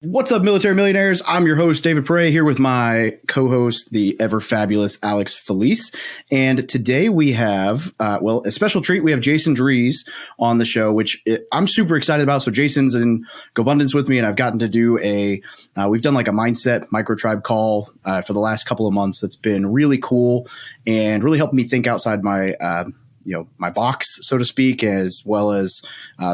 What's up, military millionaires? I'm your host, David Perret, here with my co-host, the ever fabulous Alex Felice. And today we have, a special treat. We have Jason Drees on the show, which I'm super excited about. So Jason's in GoBundance with me, and I've gotten to do we've done like a mindset microtribe call for the last couple of months. That's been really cool and really helped me think outside my my box, so to speak, as well as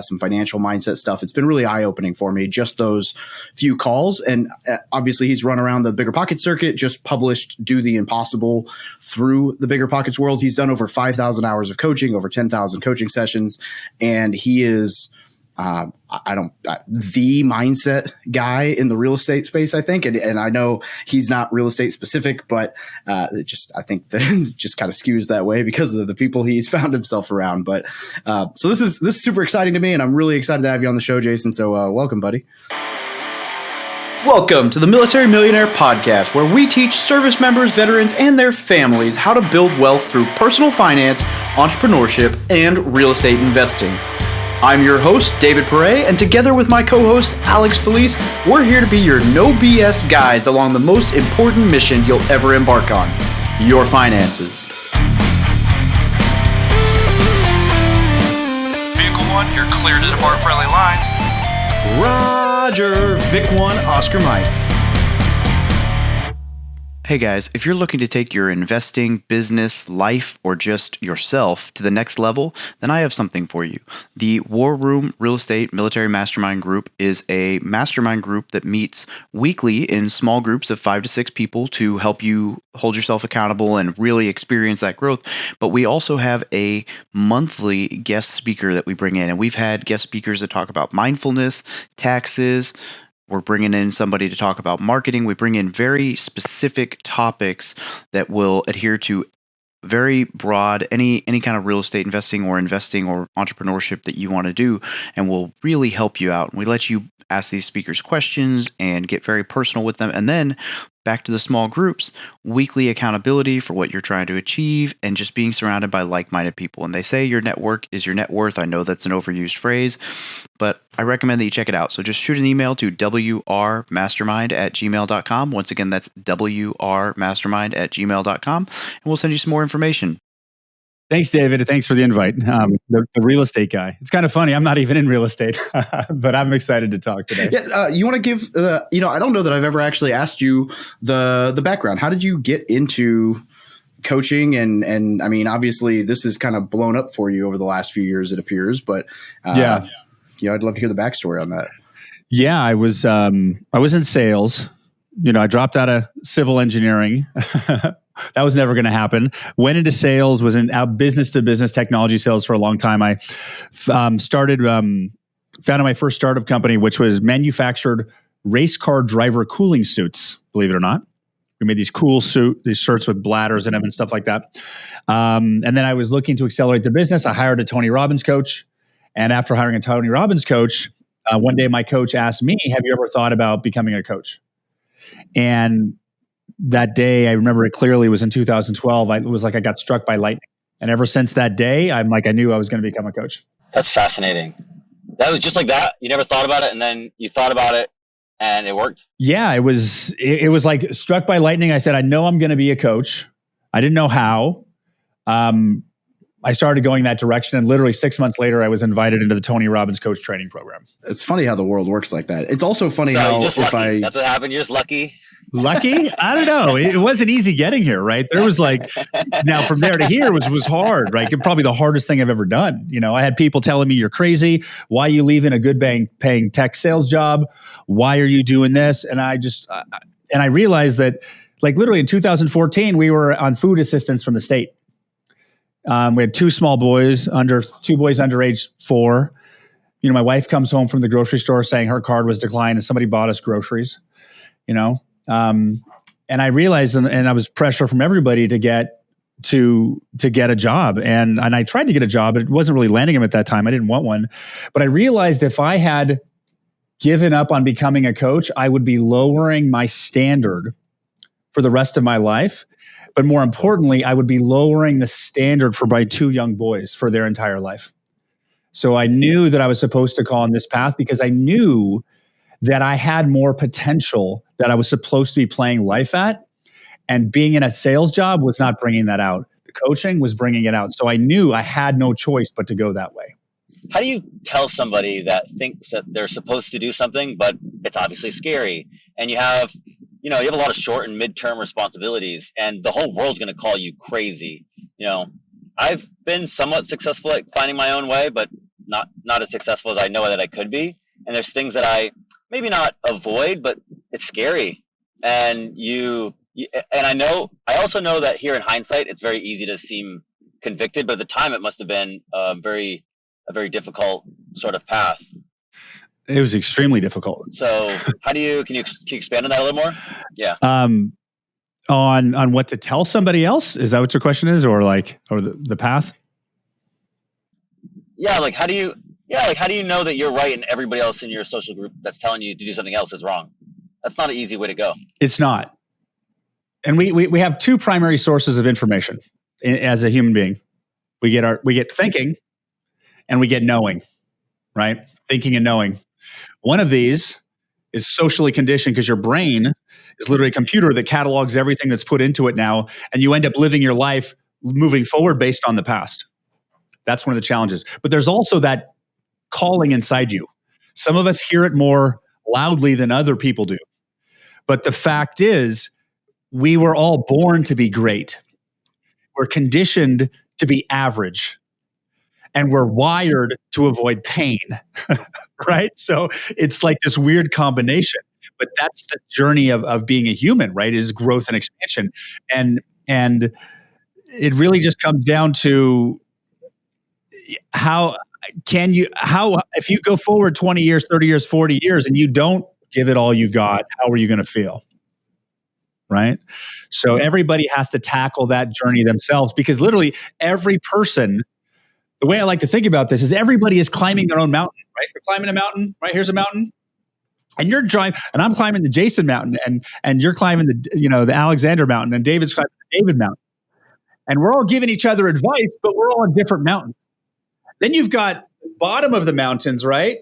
some financial mindset stuff. It's been really eye-opening for me, just those few calls. And obviously he's run around the Bigger Pockets circuit, just published Do the Impossible through the Bigger Pockets world. He's done over 5,000 hours of coaching, over 10,000 coaching sessions. And he is the mindset guy in the real estate space, I think. And I know he's not real estate specific, but I think that it just kind of skews that way because of the people he's found himself around. But so this is super exciting to me, and I'm really excited to have you on the show, Jason. So welcome, buddy. Welcome to the Military Millionaire Podcast, where we teach service members, veterans, and their families how to build wealth through personal finance, entrepreneurship, and real estate investing. I'm your host, David Perret, and together with my co-host, Alex Felice, we're here to be your no BS guides along the most important mission you'll ever embark on, your finances. Vehicle 1, you're clear to depart friendly lines. Roger, Vic 1, Oscar Mike. Hey guys, if you're looking to take your investing, business, life, or just yourself to the next level, then I have something for you. The War Room Real Estate Military Mastermind Group is a mastermind group that meets weekly in small groups of 5 to 6 people to help you hold yourself accountable and really experience that growth. But we also have a monthly guest speaker that we bring in, and we've had guest speakers that talk about mindfulness, taxes. We're bringing in somebody to talk about marketing. We bring in very specific topics that will adhere to very broad, any kind of real estate investing or entrepreneurship that you want to do, and will really help you out. We let you ask these speakers questions and get very personal with them. And then back to the small groups, weekly accountability for what you're trying to achieve, and just being surrounded by like-minded people. And they say your network is your net worth. I know that's an overused phrase, but I recommend that you check it out. So just shoot an email to wrmastermind@gmail.com. Once again, that's wrmastermind@gmail.com, and we'll send you some more information. Thanks, David. Thanks for the invite. The real estate guy. It's kind of funny. I'm not even in real estate, but I'm excited to talk today. Yeah, you want to give, I don't know that I've ever actually asked you the background. How did you get into coaching? And I mean, obviously this has kind of blown up for you over the last few years, it appears, but I'd love to hear the backstory on that. Yeah, I was in sales. I dropped out of civil engineering. That was never going to happen. Went into sales, was in business to business technology sales for a long time. I founded my first startup company, which was manufactured race car driver cooling suits, believe it or not. We made these these shirts with bladders in them and stuff like that. And then I was looking to accelerate the business. I hired a Tony Robbins coach. And after hiring a Tony Robbins coach, one day my coach asked me, "Have you ever thought about becoming a coach?" And that day, I remember it clearly, was in 2012. It was like I got struck by lightning. And ever since that day, I knew I was going to become a coach. That's fascinating. That was just like that. You never thought about it, and then you thought about it, and it worked. Yeah, it was like struck by lightning. I said, I know I'm going to be a coach. I didn't know how. I started going that direction, and literally 6 months later, I was invited into the Tony Robbins coach training program. It's funny how the world works like that. It's also funny that's what happened. You're just lucky. Lucky? I don't know. It wasn't easy getting here, right? There was now from there to here was hard, right? Probably the hardest thing I've ever done. I had people telling me, "You're crazy. Why are you leaving a good paying tech sales job? Why are you doing this?" And I realized that literally in 2014, we were on food assistance from the state. We had two boys under age 4. My wife comes home from the grocery store saying her card was declined and somebody bought us groceries, and I realized, and I was pressure from everybody to get a job. And I tried to get a job, but it wasn't really landing them at that time. I didn't want one, but I realized if I had given up on becoming a coach, I would be lowering my standard for the rest of my life. But more importantly, I would be lowering the standard for my 2 young boys for their entire life. So I knew that I was supposed to call on this path because I knew that I had more potential that I was supposed to be playing life at. And being in a sales job was not bringing that out. The coaching was bringing it out. So I knew I had no choice but to go that way. How do you tell somebody that thinks that they're supposed to do something, but it's obviously scary, and you have a lot of short and midterm responsibilities, and the whole world's going to call you crazy? I've been somewhat successful at finding my own way, but not as successful as I know that I could be. And there's things that I maybe not avoid, but it's scary. And I also know that here in hindsight, it's very easy to seem convicted, but at the time it must have been a very difficult sort of path. It was extremely difficult. So can you expand on that a little more? Yeah. On what to tell somebody else? Is that what your question is? Or the path? Yeah. How do you know that you're right and everybody else in your social group that's telling you to do something else is wrong? That's not an easy way to go. It's not. And we have two primary sources of information as a human being. We get thinking and we get knowing, right? Thinking and knowing. One of these is socially conditioned because your brain is literally a computer that catalogs everything that's put into it now, and you end up living your life moving forward based on the past. That's one of the challenges. But there's also that calling inside you. Some of us hear it more loudly than other people do. But the fact is, we were all born to be great. We're conditioned to be average. And we're wired to avoid pain, right? So it's like this weird combination. But that's the journey of being a human, right? Is growth and expansion. And it really just comes down to if you go forward 20 years, 30 years, 40 years, and you don't give it all you got, how are you going to feel? Right? So everybody has to tackle that journey themselves, because literally every person, the way I like to think about this is everybody is climbing their own mountain, right? You're climbing a mountain, right? Here's a mountain. And you're driving, and I'm climbing the Jason mountain, and you're climbing the Alexander mountain, and David's climbing the David mountain. And we're all giving each other advice, but we're all on different mountains. Then you've got the bottom of the mountains, right?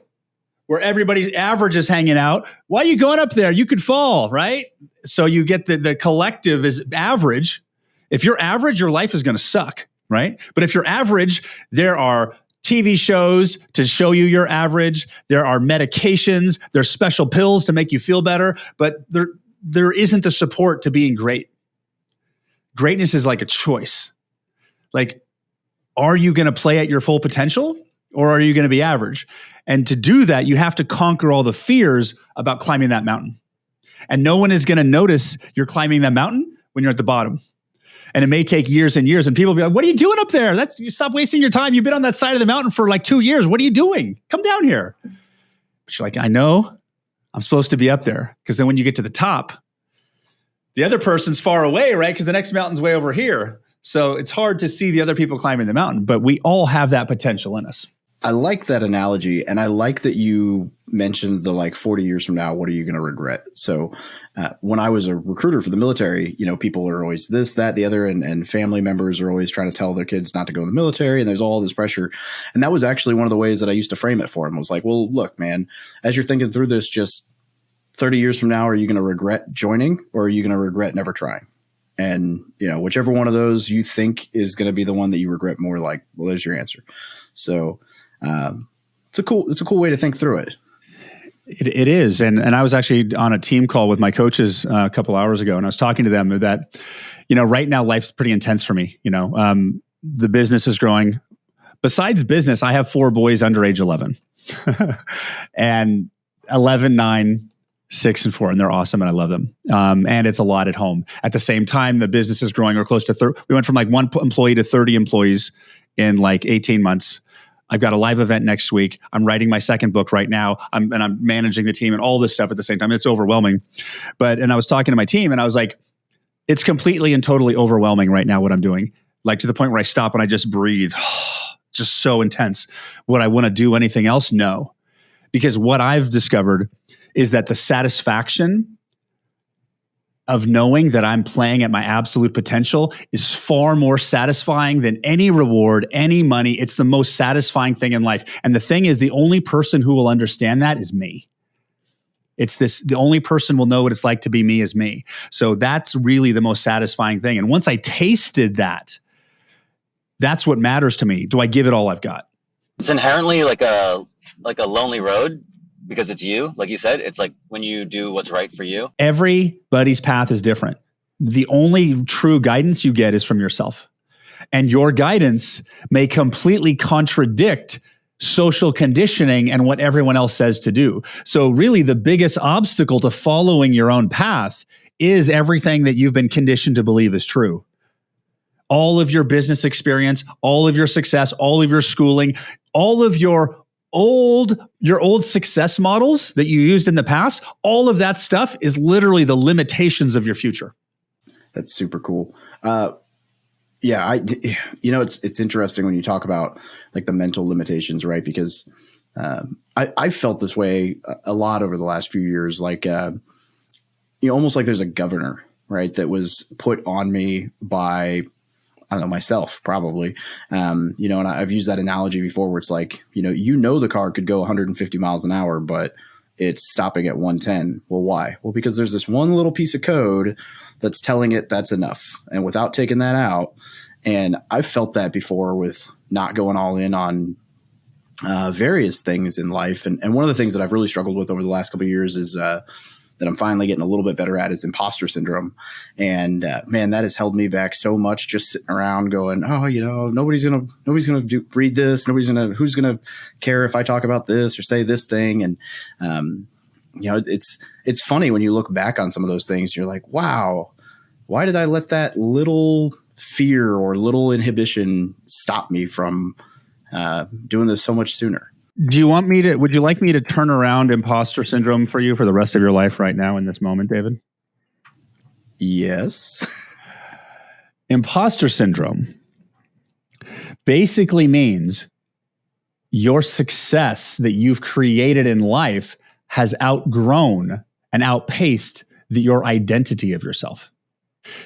Where everybody's average is hanging out. Why are you going up there? You could fall, right? So you get the collective is average. If you're average, your life is going to suck, right? But if you're average, there are TV shows to show you you're average. There are medications. There's special pills to make you feel better. But there isn't the support to being great. Greatness is like a choice. Like, are you going to play at your full potential, or are you going to be average? And to do that, you have to conquer all the fears about climbing that mountain. And no one is going to notice you're climbing that mountain when you're at the bottom. And it may take years and years, and people will be like, what are you doing up there? You stop wasting your time. You've been on that side of the mountain for like 2 years. What are you doing? Come down here. But you're like, I know I'm supposed to be up there. Because then when you get to the top, the other person's far away, right? Because the next mountain's way over here. So it's hard to see the other people climbing the mountain, but we all have that potential in us. I like that analogy, and I like that you mentioned the 40 years from now, what are you going to regret? So when I was a recruiter for the military, people are always this, that, the other, and family members are always trying to tell their kids not to go in the military, and there's all this pressure. And that was actually one of the ways that I used to frame it for them. I was like, well, look, man, as you're thinking through this, just 30 years from now, are you going to regret joining, or are you going to regret never trying? And, whichever one of those you think is going to be the one that you regret more, well, there's your answer. So it's a cool way to think through it. It is. And I was actually on a team call with my coaches a couple hours ago, and I was talking to them that, right now life's pretty intense for me. The business is growing. Besides business, I have 4 boys under age 11 and 11, 9, 6, and 4, and they're awesome, and I love them. And it's a lot at home. At the same time, the business is growing. We're close to 30. We went from 1 employee to 30 employees in 18 months. I've got a live event next week. I'm writing my second book right now. I'm managing the team and all this stuff at the same time. It's overwhelming. And I was talking to my team, and I was like, it's completely and totally overwhelming right now what I'm doing. To the point where I stop and I just breathe. Just so intense. Would I want to do anything else? No. Because what I've discovered is that the satisfaction of knowing that I'm playing at my absolute potential is far more satisfying than any reward, any money. It's the most satisfying thing in life. And the thing is, the only person who will understand that is me. It's the only person will know what it's like to be me is me. So that's really the most satisfying thing. And once I tasted that, that's what matters to me. Do I give it all I've got? It's inherently like a lonely road because it's you. Like you said, it's like when you do what's right for you. Everybody's path is different. The only true guidance you get is from yourself. And your guidance may completely contradict social conditioning and what everyone else says to do. So really the biggest obstacle to following your own path is everything that you've been conditioned to believe is true. All of your business experience, all of your success, all of your schooling, all of your old success models that you used in the past, all of that stuff is literally the limitations of your future. That's super cool. Yeah, it's interesting when you talk about like the mental limitations, right? Because I felt this way a lot over the last few years, like almost like there's a governor, right, that was put on me by, I don't know, myself probably. And I've used that analogy before where it's like, the car could go 150 miles an hour, but it's stopping at 110. Well, why? Well, because there's this one little piece of code that's telling it that's enough. And without taking that out, and I've felt that before with not going all in on various things in life. And one of the things that I've really struggled with over the last couple of years is that I'm finally getting a little bit better at is imposter syndrome. And man, that has held me back so much, just sitting around going, oh, nobody's gonna read this. Who's gonna care if I talk about this or say this thing. And it's funny when you look back on some of those things, you're like, wow, why did I let that little fear or little inhibition stop me from doing this so much sooner? Would you like me to turn around imposter syndrome for you for the rest of your life right now in this moment, David? Yes. Imposter syndrome basically means your success that you've created in life has outgrown and outpaced your identity of yourself.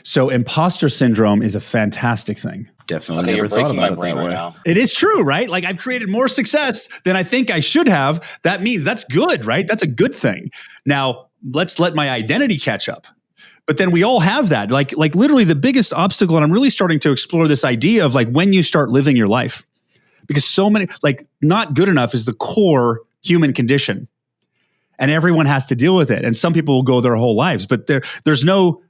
So imposter syndrome is a fantastic thing. Definitely Okay, never you're breaking thought my about it brain that right way. now. It is true, right? Like I've created more success than I think I should have. That means that's good, right? That's a good thing. Now, let's let my identity catch up. But then we all have that. Like literally the biggest obstacle, and I'm really starting to explore this idea of like when you start living your life. Because so many, like not good enough is the core human condition. And everyone has to deal with it. And some people will go their whole lives, but there's no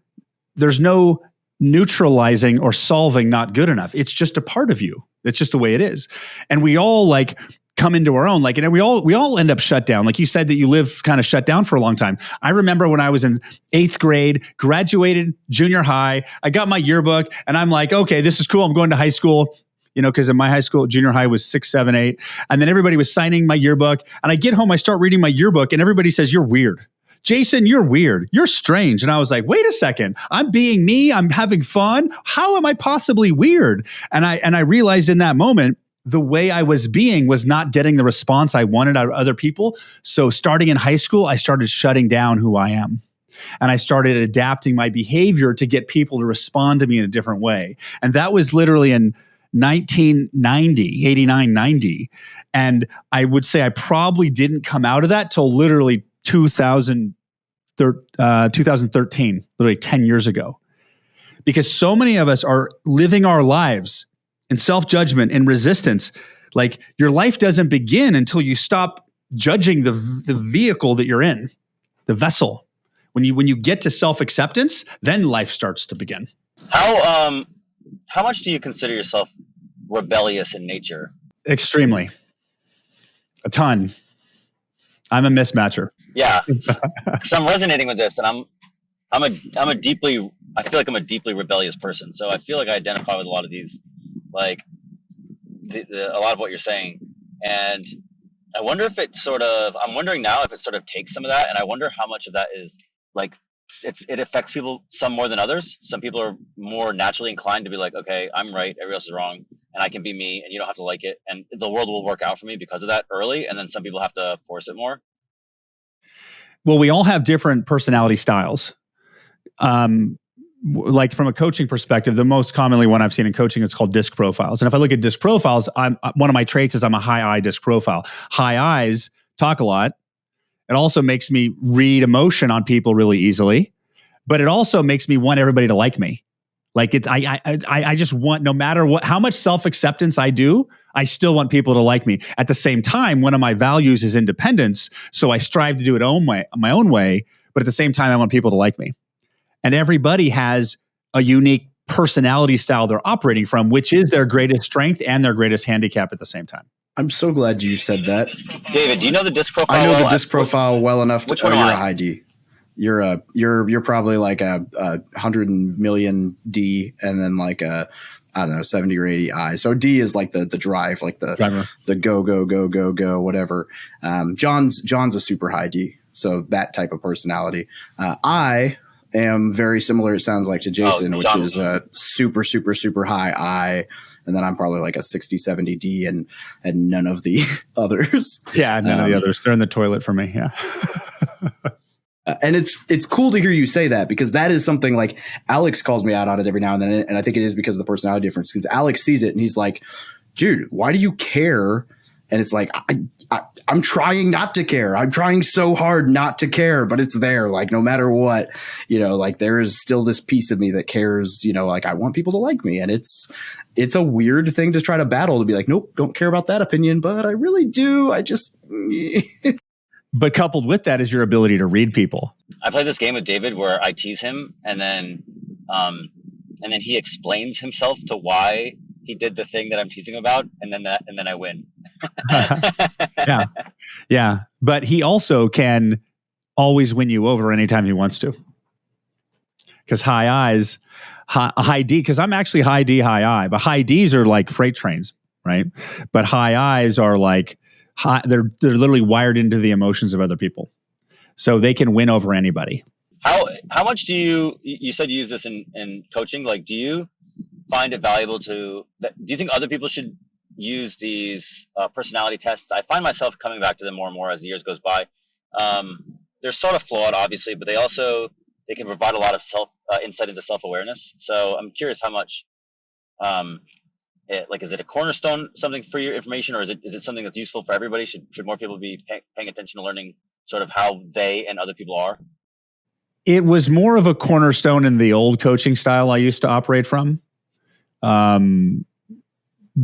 neutralizing or solving not good enough. It's just a part of you. It's just the way it is. And we all like come into our own, like, and we all end up shut down. Like you said that you live kind of shut down for a long time. I remember when I was in 8th grade, graduated junior high, I got my yearbook and I'm like, okay, this is cool. I'm going to high school, because in my high school, junior high was 6, 7, 8. And then everybody was signing my yearbook and I get home, I start reading my yearbook and everybody says, you're weird. Jason, you're weird. You're strange. And I was like, wait a second. I'm being me. I'm having fun. How am I possibly weird? And I realized in that moment, the way I was being was not getting the response I wanted out of other people. So starting in high school, I started shutting down who I am. And I started adapting my behavior to get people to respond to me in a different way. And that was literally in 1990, 89, 90. And I would say I probably didn't come out of that till literally 2013, literally 10 years ago. Because so many of us are living our lives in self-judgment and resistance. Like your life doesn't begin until you stop judging the vehicle that you're in, the vessel. When you get to self-acceptance, then life starts to begin. How much do you consider yourself rebellious in nature? Extremely. A ton. I'm a mismatcher. Yeah. So I'm resonating with this, and I feel like I'm a deeply rebellious person. So I feel like I identify with a lot of these, like a lot of what you're saying. And I'm wondering now if it sort of takes some of that. And I wonder how much of that is like, it affects people, some more than others. Some people are more naturally inclined to be like, okay, I'm right, everybody else is wrong, and I can be me, and you don't have to like it, and the world will work out for me because of that early. And then some people have to force it more. Well, we all have different personality styles. Like from a coaching perspective, the most commonly one I've seen in coaching is called disc profiles. And if I look at disc profiles, one of my traits is I'm a high I disc profile. High I's talk a lot It also makes me read emotion on people really easily, but it also makes me want everybody to like me. Like I just want, no matter how much self-acceptance I do, I still want people to like me. At the same time, one of my values is independence. So I strive to do it my own way. But at the same time, I want people to like me. And everybody has a unique personality style they're operating from, which is their greatest strength and their greatest handicap at the same time. I'm so glad you said that. David, do you know the disc profile? I know the disc profile well enough to. Which one you're am a I? high D. You're probably like a 100 million D, and then like a, I don't know, 70 or 80 I. So D is like the drive, like the Driver. the go whatever. John's a super high D, so that type of personality. I am very similar, it sounds like, to Jason, which is a super high I, and then I'm probably like a 60, 70 D, and none of the others. Yeah, none of the others. They're in the toilet for me. Yeah. And it's cool to hear you say that, because that is something like Alex calls me out on it every now and then. And I think it is because of the personality difference, because Alex sees it and he's like, dude, why do you care? And it's like, I'm trying not to care. I'm trying so hard not to care, but it's there. Like, no matter what, like there is still this piece of me that cares, like I want people to like me. And it's a weird thing to try to battle, to be like, nope, don't care about that opinion, but I really do. I just... But coupled with that is your ability to read people. I play this game with David where I tease him, and then he explains himself to why he did the thing that I'm teasing about, and then I win. Yeah. But he also can always win you over anytime he wants to. Because high D, because I'm actually high D, high I, but high Ds are like freight trains, right? But high Is are like, they're literally wired into the emotions of other people, so they can win over anybody. How much do you said you use this in coaching? Like, do you find it valuable do you think other people should use these personality tests? I find myself coming back to them more and more as the years goes by. They're sort of flawed, obviously, but they can provide a lot of insight into self-awareness. So I'm curious how much is it a cornerstone, something for your information, or is it something that's useful for everybody? Should more people be paying attention to learning sort of how they and other people are? It was more of a cornerstone in the old coaching style I used to operate from,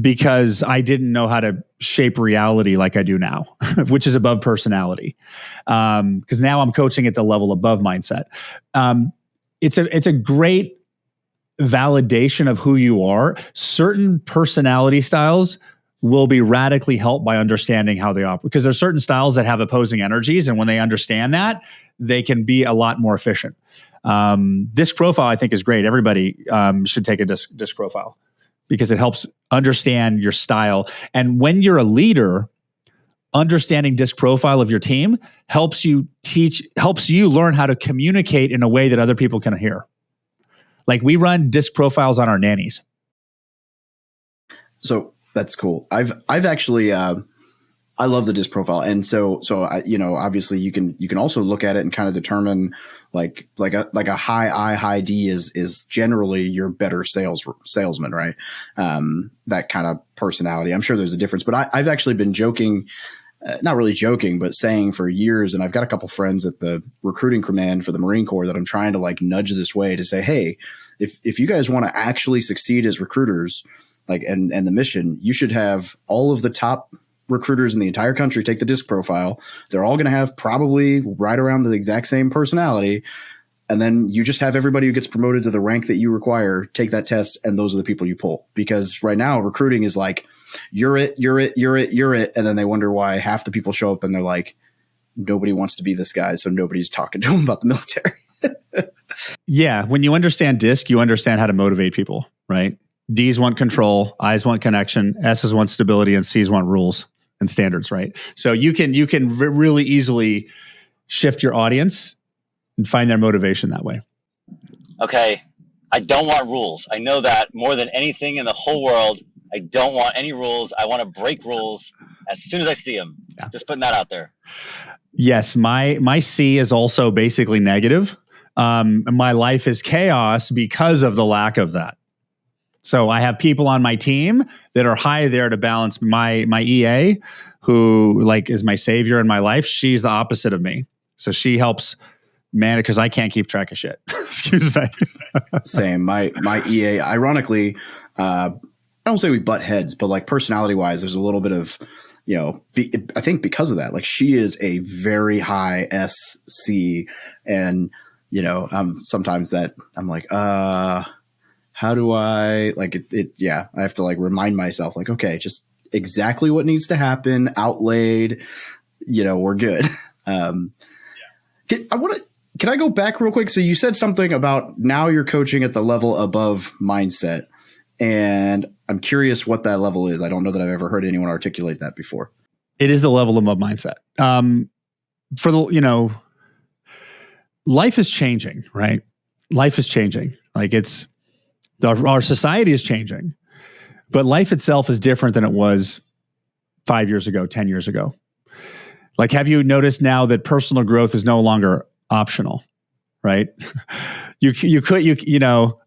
because I didn't know how to shape reality like I do now, which is above personality. Because now I'm coaching at the level above mindset. It's a great validation of who you are. Certain personality styles will be radically helped by understanding how they operate, because there's certain styles that have opposing energies, and when they understand that, they can be a lot more efficient. Disc profile, I think, is great. Everybody should take a disc profile, because it helps understand your style. And when you're a leader, understanding disc profile of your team helps you learn how to communicate in a way that other people can hear. Like, we run disc profiles on our nannies. So that's cool. I've actually, I love the disc profile. And so I, obviously you can also look at it and kind of determine like a high D is generally your better salesman, right? That kind of personality. I'm sure there's a difference, but I've actually been joking, not really joking, but saying for years, and I've got a couple friends at the recruiting command for the Marine Corps that I'm trying to like nudge this way to say, hey, if you guys want to actually succeed as recruiters, like, and the mission, you should have all of the top recruiters in the entire country take the disc profile. They're all going to have probably right around the exact same personality. And then you just have everybody who gets promoted to the rank that you require take that test, and those are the people you pull. Because right now recruiting is like, you're it. And then they wonder why half the people show up and they're like, nobody wants to be this guy, so nobody's talking to them about the military. Yeah. When you understand DISC, you understand how to motivate people, right? D's want control, I's want connection, S's want stability, and C's want rules and standards, right? So you can really easily shift your audience and find their motivation that way. Okay. I don't want rules. I know that more than anything in the whole world. I don't want any rules. I want to break rules as soon as I see them. Yeah. Just putting that out there. Yes. My C is also basically negative. My life is chaos because of the lack of that. So I have people on my team that are high there to balance my EA, who like is my savior in my life. She's the opposite of me. So she helps manage because I can't keep track of shit. Excuse me. Same. My EA, ironically, I don't say we butt heads, but like personality wise, there's a little bit of, I think because of that, like she is a very high SC, and sometimes that I'm like, how do I like it? Yeah, I have to like remind myself, like, okay, just exactly what needs to happen, outlaid. We're good. Can I go back real quick? So you said something about now you're coaching at the level above mindset. And I'm curious what that level is. I don't know that I've ever heard anyone articulate that before. It is the level above mindset. Life is changing, right? Life is changing. Like our society is changing, but life itself is different than it was 5 years ago, 10 years ago. Like, have you noticed now that personal growth is no longer optional, right? I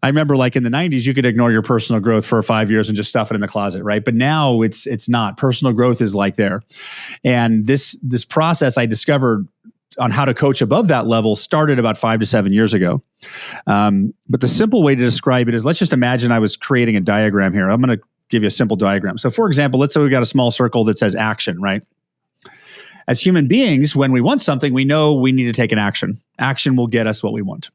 remember like in the 90s, you could ignore your personal growth for 5 years and just stuff it in the closet, right? But now it's not. Personal growth is like there. And this process I discovered on how to coach above that level started about 5 to 7 years ago. But the simple way to describe it is, let's just imagine I was creating a diagram here. I'm going to give you a simple diagram. So for example, let's say we've got a small circle that says action, right? As human beings, when we want something, we know we need to take an action. Action will get us what we want.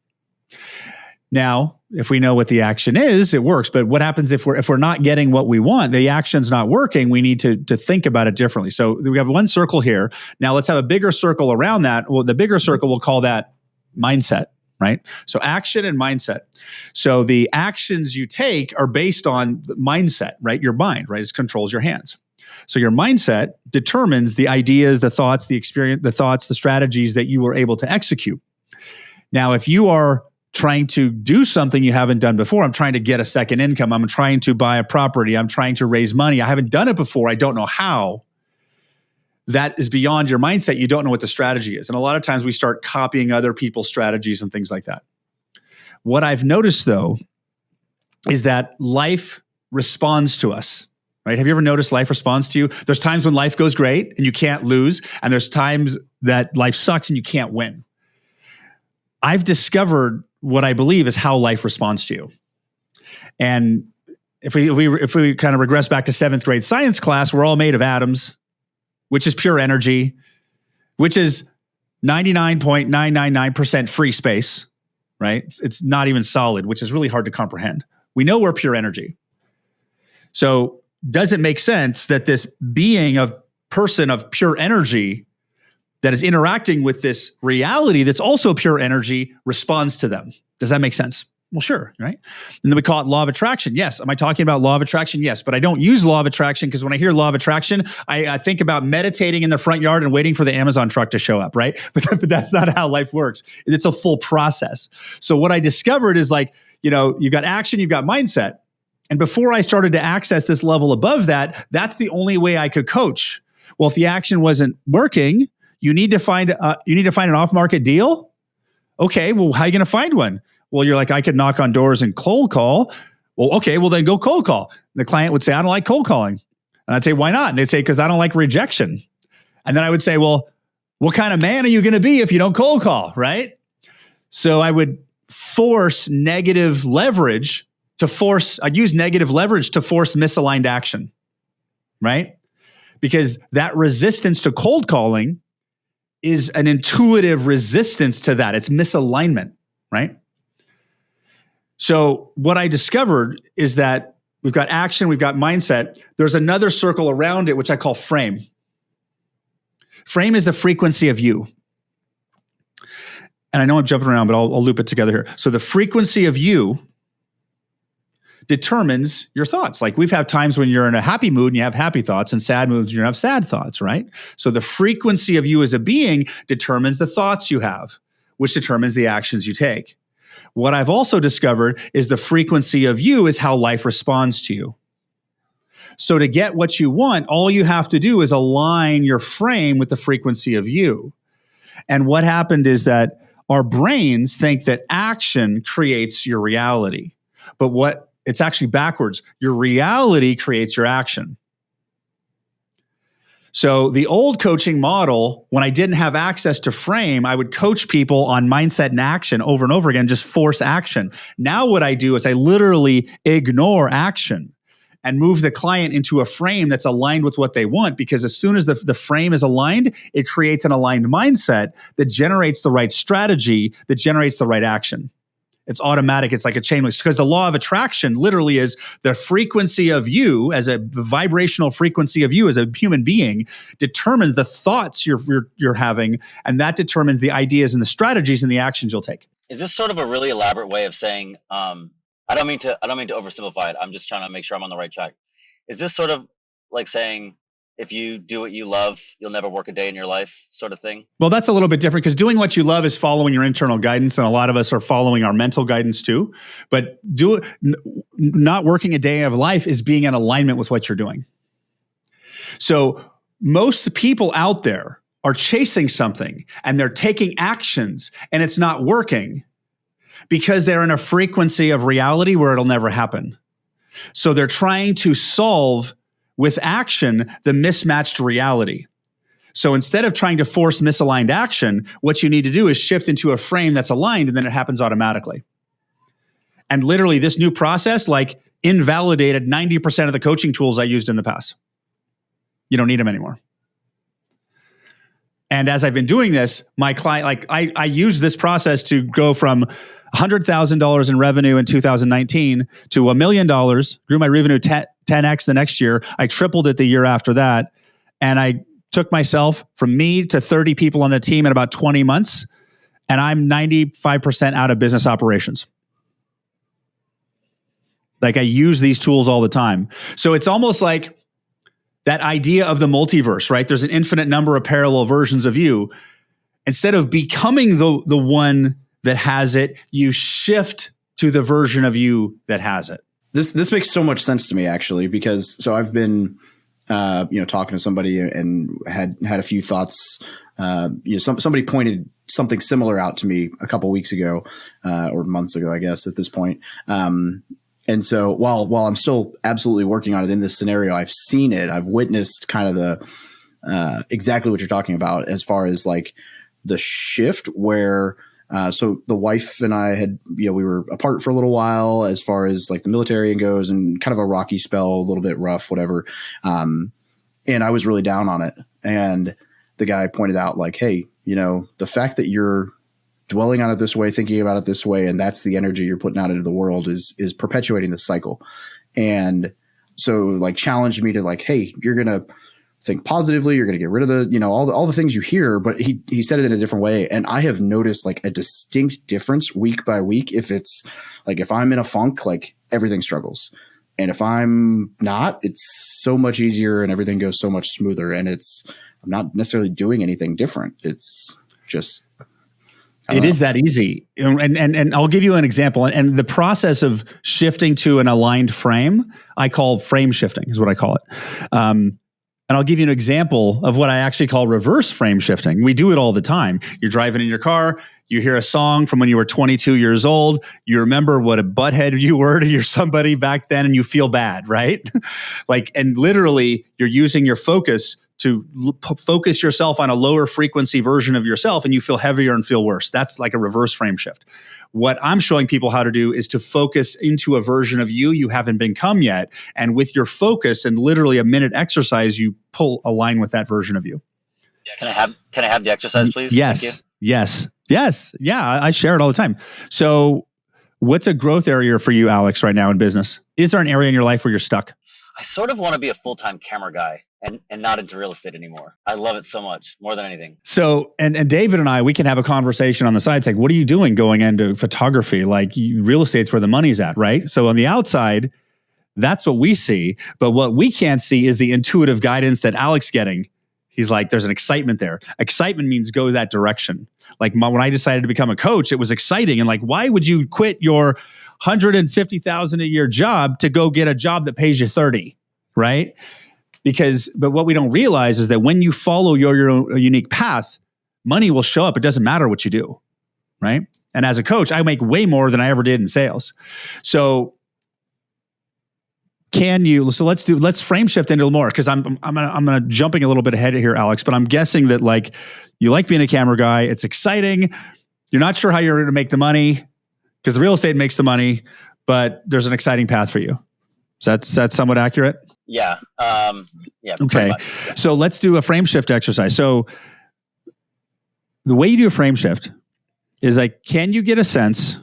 Now, if we know what the action is, it works. But what happens if we're not getting what we want? The action's not working. We need to think about it differently. So we have one circle here. Now let's have a bigger circle around that. Well, the bigger circle, we'll call that mindset, right? So action and mindset. So the actions you take are based on the mindset, right? Your mind, right? It controls your hands. So your mindset determines the ideas, the thoughts, the experience, the strategies that you were able to execute. Now, if you are trying to do something you haven't done before, I'm trying to get a second income, I'm trying to buy a property, I'm trying to raise money, I haven't done it before, I don't know how. That is beyond your mindset. You don't know what the strategy is. And a lot of times we start copying other people's strategies and things like that. What I've noticed though, is that life responds to us. Right? Have you ever noticed life responds to you? There's times when life goes great and you can't lose. And there's times that life sucks and you can't win. I've discovered what I believe is how life responds to you. And if we kind of regress back to 7th grade science class, we're all made of atoms, which is pure energy, which is 99.999% free space, right? It's not even solid, which is really hard to comprehend. We know we're pure energy. So does it make sense that this being of person of pure energy that is interacting with this reality that's also pure energy responds to them? Does that make sense? Well, sure, right? And then we call it law of attraction. Yes. Am I talking about law of attraction? Yes. But I don't use law of attraction because when I hear law of attraction, I think about meditating in the front yard and waiting for the Amazon truck to show up, right? But that's not how life works. It's a full process. So what I discovered is like, you've got action, you've got mindset. And before I started to access this level above that, that's the only way I could coach. Well, if the action wasn't working, you need to find an off-market deal. Okay, well, how are you going to find one? Well, you're like, I could knock on doors and cold call. Well, okay, well then go cold call. The client would say, I don't like cold calling. And I'd say, why not? And they'd say, because I don't like rejection. And then I would say, well, what kind of man are you going to be if you don't cold call, right? So I would force negative leverage I'd use negative leverage to force misaligned action, right? Because that resistance to cold calling is an intuitive resistance to that. It's misalignment, right? So what I discovered is that we've got action, we've got mindset. There's another circle around it, which I call frame. Frame is the frequency of you. And I know I'm jumping around, but I'll loop it together here. So the frequency of you determines your thoughts. Like we've had times when you're in a happy mood and you have happy thoughts, and sad moods and you have sad thoughts, right? So the frequency of you as a being determines the thoughts you have, which determines the actions you take. What I've also discovered is the frequency of you is how life responds to you. So to get what you want, all you have to do is align your frame with the frequency of you. And what happened is that our brains think that action creates your reality. But what it's actually backwards. Your reality creates your action. So the old coaching model, when I didn't have access to frame, I would coach people on mindset and action over and over again, just force action. Now what I do is I literally ignore action and move the client into a frame that's aligned with what they want, because as soon as the frame is aligned, it creates an aligned mindset that generates the right strategy, that generates the right action. It's automatic. It's like a chain link, because the law of attraction literally is the frequency of you, as the vibrational frequency of you as a human being determines the thoughts you're having, and that determines the ideas and the strategies and the actions you'll take. Is this sort of a really elaborate way of saying, I don't mean to oversimplify it. I'm just trying to make sure I'm on the right track. Is this sort of like saying, if you do what you love, you'll never work a day in your life, sort of thing? Well, that's a little bit different, because doing what you love is following your internal guidance, and a lot of us are following our mental guidance too. But not working a day of life is being in alignment with what you're doing. So most people out there are chasing something and they're taking actions and it's not working because they're in a frequency of reality where it'll never happen. So they're trying to solve with action the mismatched reality. So instead of trying to force misaligned action, what you need to do is shift into a frame that's aligned, and then it happens automatically. And literally this new process invalidated 90% of the coaching tools I used in the past. You don't need them anymore. And as I've been doing this, my client, I use this process to go from $100,000 in revenue in 2019 to $1 million, grew my revenue 10x the next year. I tripled it the year after that. And I took myself from me to 30 people on the team in about 20 months. And I'm 95% out of business operations. I use these tools all the time. So it's almost like that idea of the multiverse, right? There's an infinite number of parallel versions of you. Instead of becoming the one that has it, you shift to the version of you that has it. This makes so much sense to me, actually, because I've been talking to somebody and had a few thoughts. Somebody pointed something similar out to me a couple weeks ago, or months ago, I guess at this point. And so while I'm still absolutely working on it in this scenario, I've seen it. I've witnessed kind of the exactly what you're talking about, as far as the shift where. So the wife and I had, we were apart for a little while, as far as the military goes, and kind of a rocky spell, a little bit rough, whatever. And I was really down on it. And the guy pointed out hey, the fact that you're dwelling on it this way, thinking about it this way, and that's the energy you're putting out into the world is perpetuating this cycle. And so challenged me to hey, you're going to think positively. You're going to get rid of the, all the things you hear, but he said it in a different way. And I have noticed a distinct difference week by week. If it's if I'm in a funk, everything struggles. And if I'm not, it's so much easier and everything goes so much smoother. And I'm not necessarily doing anything different. It's just, it is that easy. And I'll give you an example. And the process of shifting to an aligned frame, I call frame shifting, is what I call it. And I'll give you an example of what I actually call reverse frame shifting. We do it all the time. You're driving in your car, you hear a song from when you were 22 years old, you remember what a butthead you were to your somebody back then, and you feel bad, right? And literally you're using your focus to focus yourself on a lower frequency version of yourself, and you feel heavier and feel worse. That's like a reverse frame shift. What I'm showing people how to do is to focus into a version of you haven't become yet. And with your focus and literally a minute exercise, you align with that version of you. Can I have the exercise, please? Yes. Yes. Yeah. I share it all the time. So what's a growth area for you, Alex, right now in business? Is there an area in your life where you're stuck? I sort of want to be a full-time camera guy and not into real estate anymore. I love it so much, more than anything. So, and David and I, we can have a conversation on the side. It's what are you doing going into photography? Real estate's where the money's at, right? So on the outside, that's what we see. But what we can't see is the intuitive guidance that Alex getting. He's there's an excitement there. Excitement means go that direction. When I decided to become a coach, it was exciting. And why would you quit your $150,000 a year job to go get a job that pays you 30, right? But what we don't realize is that when you follow your unique path, money will show up. It doesn't matter what you do, right? And as a coach, I make way more than I ever did in sales. So let's frame shift into more, because I'm gonna jumping a little bit ahead here, Alex, but I'm guessing that like you like being a camera guy. It's exciting. You're not sure how you're going to make the money because the real estate makes the money, but there's an exciting path for you. Is that somewhat accurate? Yeah. Yeah. Okay. Much, yeah. So let's do a frame shift exercise. So the way you do a frame shift is like, can you get a sense?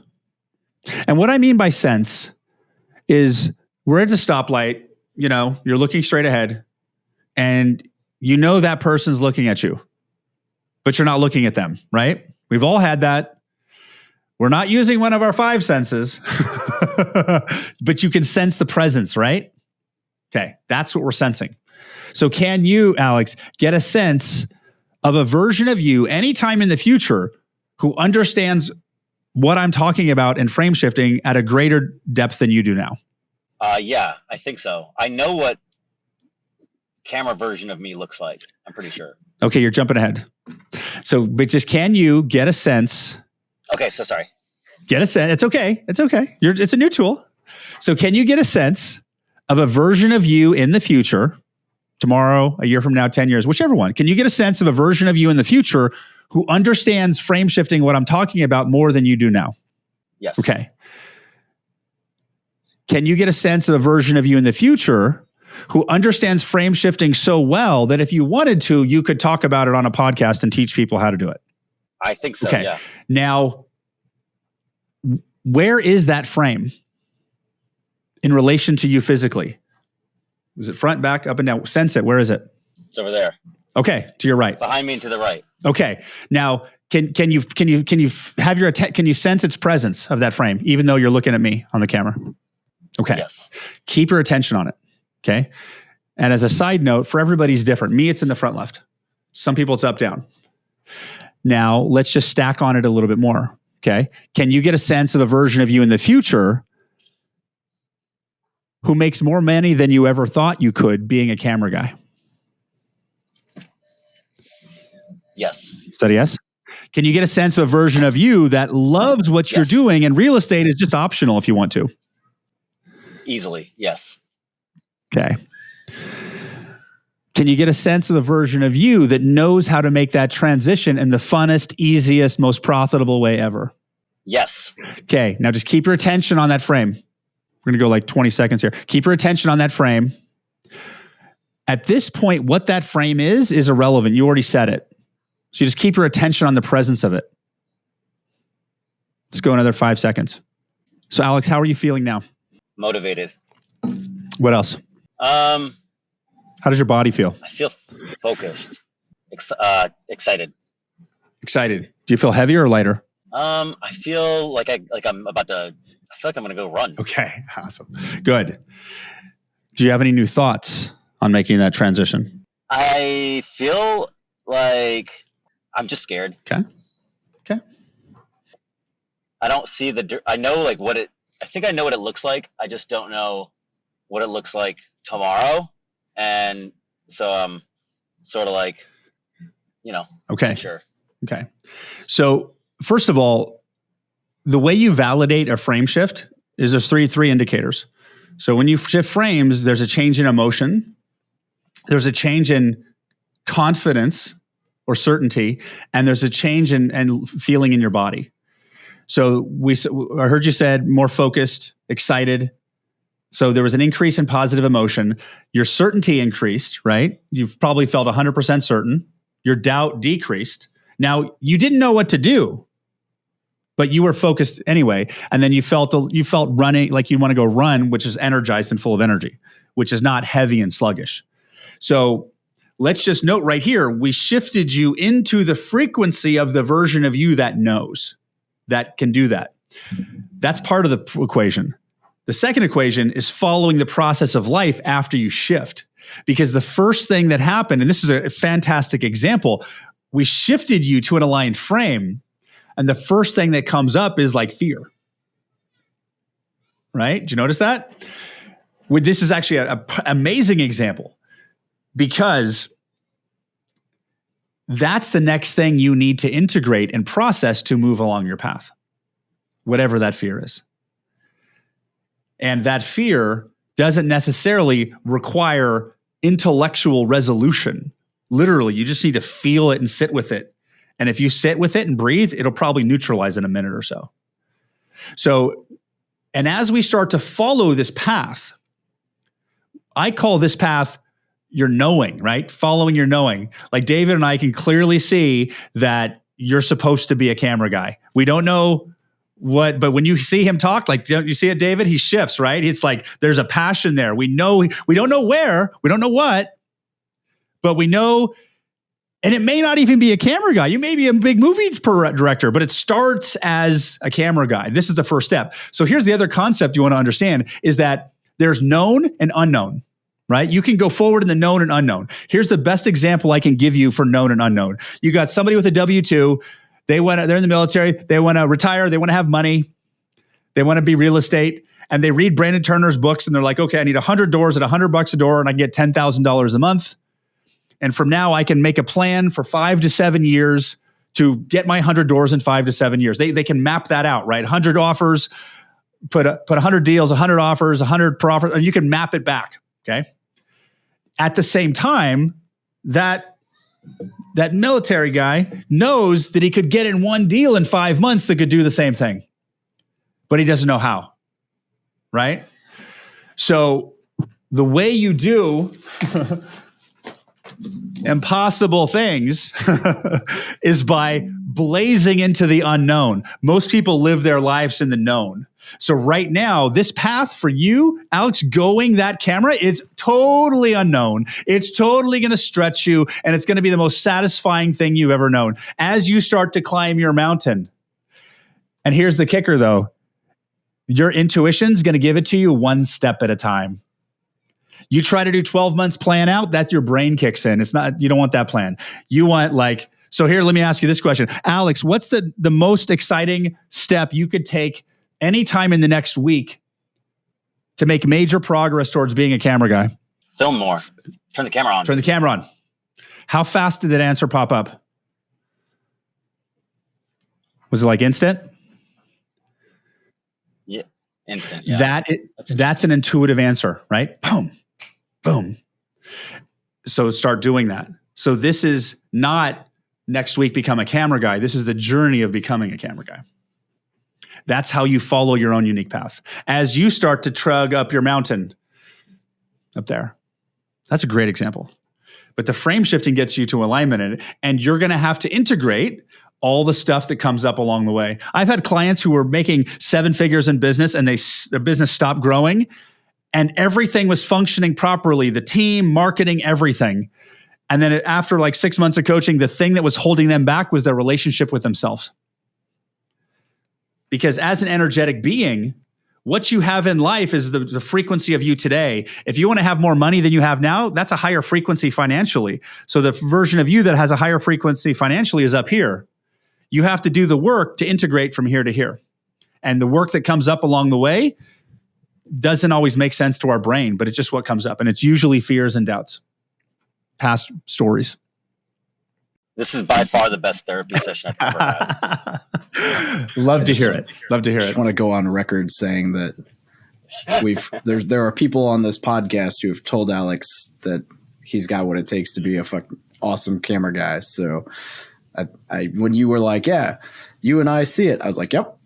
And what I mean by sense is we're at a stoplight, you're looking straight ahead and that person's looking at you, but you're not looking at them, right? We've all had that. We're not using one of our 5 senses, but you can sense the presence, right? Okay, that's what we're sensing. So can you, Alex, get a sense of a version of you anytime in the future who understands what I'm talking about in frame shifting at a greater depth than you do now? Yeah, I think so. I know what camera version of me looks like. I'm pretty sure. Okay, you're jumping ahead. So, but just can you get a sense? Okay, so sorry. Get a sense. It's okay. It's okay. It's a new tool. So can you get a sense of a version of you in the future, tomorrow, a year from now, 10 years, whichever one? Can you get a sense of a version of you in the future who understands frame shifting, what I'm talking about, more than you do now? Yes. Okay. Can you get a sense of a version of you in the future who understands frame shifting so well that if you wanted to, you could talk about it on a podcast and teach people how to do it? I think so, okay. Yeah. Now, where is that frame in relation to you physically? Is it front, back, up and down? Sense it. Where is it? It's over there. Okay, to your right. Behind me and to the right. Okay. Now, can you sense its presence of that frame, even though you're looking at me on the camera? Okay. Yes. Keep your attention on it. Okay. And as a side note, for everybody's different. Me, it's in the front left. Some people it's up, down. Now, let's just stack on it a little bit more. Okay. Can you get a sense of a version of you in the future who makes more money than you ever thought you could being a camera guy? Yes. Is that a yes? Can you get a sense of a version of you that loves what you're doing, and real estate is just optional if you want to? Easily, yes. Okay. Can you get a sense of a version of you that knows how to make that transition in the funnest, easiest, most profitable way ever? Yes. Okay. Now just keep your attention on that frame. We're going to go like 20 seconds here. Keep your attention on that frame. At this point, what that frame is irrelevant. You already said it. So you just keep your attention on the presence of it. Let's go another 5 seconds. So Alex, how are you feeling now? Motivated. What else? How does your body feel? I feel focused. Excited. Excited. Do you feel heavier or lighter? I feel like I'm about to. I feel like I'm going to go run. Okay, awesome, good. Do you have any new thoughts on making that transition? I feel like I'm just scared. Okay. I don't see I know like what it. I think I know what it looks like. I just don't know what it looks like tomorrow. And so I'm sort of like, okay. Sure. Okay. So first of all, the way you validate a frame shift is there's three indicators. So when you shift frames, there's a change in emotion, there's a change in confidence or certainty, and there's a change in feeling in your body. So I heard you said more focused, excited. So there was an increase in positive emotion. Your certainty increased, right? You've probably felt 100% certain. Your doubt decreased. Now, you didn't know what to do, but you were focused anyway. And then you felt running, like you want to go run, which is energized and full of energy, which is not heavy and sluggish. So let's just note right here, we shifted you into the frequency of the version of you that knows, that can do that. That's part of the equation. The second equation is following the process of life after you shift. Because the first thing that happened, and this is a fantastic example, we shifted you to an aligned frame, and the first thing that comes up is like fear. Right? Did you notice that? This is actually an amazing example, because that's the next thing you need to integrate and process to move along your path, whatever that fear is. And that fear doesn't necessarily require intellectual resolution. Literally, you just need to feel it and sit with it. And if you sit with it and breathe, it'll probably neutralize in a minute or so. So, and as we start to follow this path, I call this path your knowing, right? Following your knowing. Like David and I can clearly see that you're supposed to be a camera guy. We don't know what, but when you see him talk, like, don't you see it, David? He shifts, right? It's like there's a passion there. We know, we don't know where, we don't know what, but we know. And it may not even be a camera guy. You may be a big movie director, but it starts as a camera guy. This is the first step. So here's the other concept you want to understand is that there's known and unknown, right? You can go forward in the known and unknown. Here's the best example I can give you for known and unknown. You got somebody with a W-2. They're in the military. They want to retire. They want to have money. They want to be real estate. And they read Brandon Turner's books and they're like, okay, I need 100 doors at $100 a door and I get $10,000 a month. And from now, I can make a plan for 5 to 7 years to get my 100 doors in 5 to 7 years. They can map that out, right? 100 offers, put 100 deals, 100 offers, 100 per offer, and you can map it back, okay? At the same time, that military guy knows that he could get in one deal in 5 months that could do the same thing, but he doesn't know how, right? So the way you do impossible things is by blazing into the unknown. Most people live their lives in the known. So right now, this path for you, Alex, going that camera, it's totally unknown. It's totally going to stretch you, and it's going to be the most satisfying thing you've ever known as you start to climb your mountain. And here's the kicker, though. Your intuition's going to give it to you one step at a time. You try to do 12 months plan out, that your brain kicks in. It's not, you don't want that plan. You want so here, let me ask you this question. Alex, what's the most exciting step you could take anytime in the next week to make major progress towards being a camera guy? Film more. Turn the camera on. Turn the camera on. How fast did that answer pop up? Was it like instant? Yeah, instant. Yeah. That's an intuitive answer, right? Boom. Boom. So start doing that. So this is not next week become a camera guy. This is the journey of becoming a camera guy. That's how you follow your own unique path. As you start to trug up your mountain up there. That's a great example. But the frame shifting gets you to alignment, and you're going to have to integrate all the stuff that comes up along the way. I've had clients who were making 7 figures in business and their business stopped growing. And everything was functioning properly, the team, marketing, everything. And then after like 6 months of coaching, the thing that was holding them back was their relationship with themselves. Because as an energetic being, what you have in life is the frequency of you today. If you want to have more money than you have now, that's a higher frequency financially. So the version of you that has a higher frequency financially is up here. You have to do the work to integrate from here to here. And the work that comes up along the way doesn't always make sense to our brain, but it's just what comes up. And it's usually fears and doubts, past stories. This is by far the best therapy session I've ever had. Love to hear it. Love to hear I it. just want to go on record saying that there are people on this podcast who have told Alex that he's got what it takes to be a fucking awesome camera guy. So I when you were like, yeah, you and I see it, I was like, yep,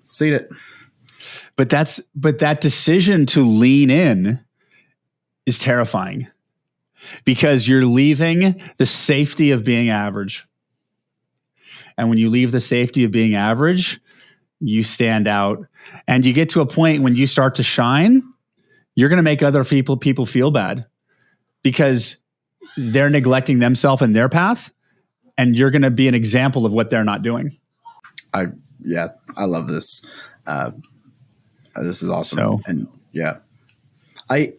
seen it. But that decision to lean in is terrifying because you're leaving the safety of being average. And when you leave the safety of being average, you stand out and you get to a point when you start to shine, you're going to make other people feel bad because they're neglecting themselves and their path. And you're going to be an example of what they're not doing. I love this. This is awesome. So, and yeah, I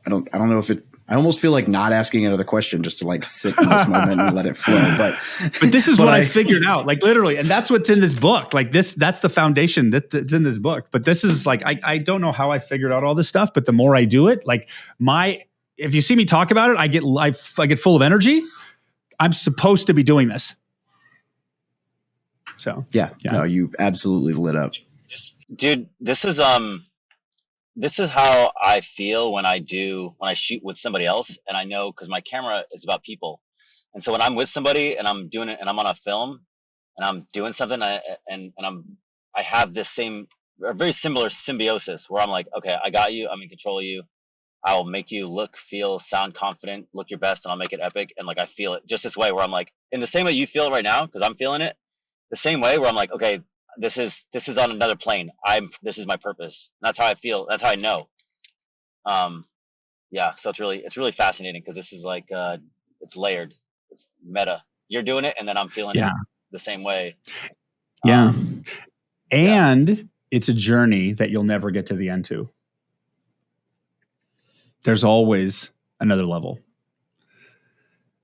don't know if I almost feel like not asking another question just to like sit in this moment and let it flow. But this is what I figured out, like literally. And that's what's in this book. Like that's the foundation that's in this book. But this is like, I don't know how I figured out all this stuff, but the more I do it, like if you see me talk about it, I get full of energy. I'm supposed to be doing this. So yeah. No, you absolutely lit up. Dude, this is this is how I feel when I shoot with somebody else, and I know because my camera is about people, and so when I'm with somebody and I'm doing it and I'm on a film and I'm doing something I have this same or very similar symbiosis where I'm like, okay, I got you, I'm in control of you. I'll make you look, feel, sound confident, look your best, and I'll make it epic. And like I feel it just this way where I'm like, in the same way you feel it right now, because I'm feeling it, the same way where I'm like, okay, this is on another plane. This is my purpose. And that's how I feel. That's how I know. Yeah. So it's really fascinating because this is like it's layered. It's meta. You're doing it, and then I'm feeling it the same way. Yeah. And it's a journey that you'll never get to the end to. There's always another level.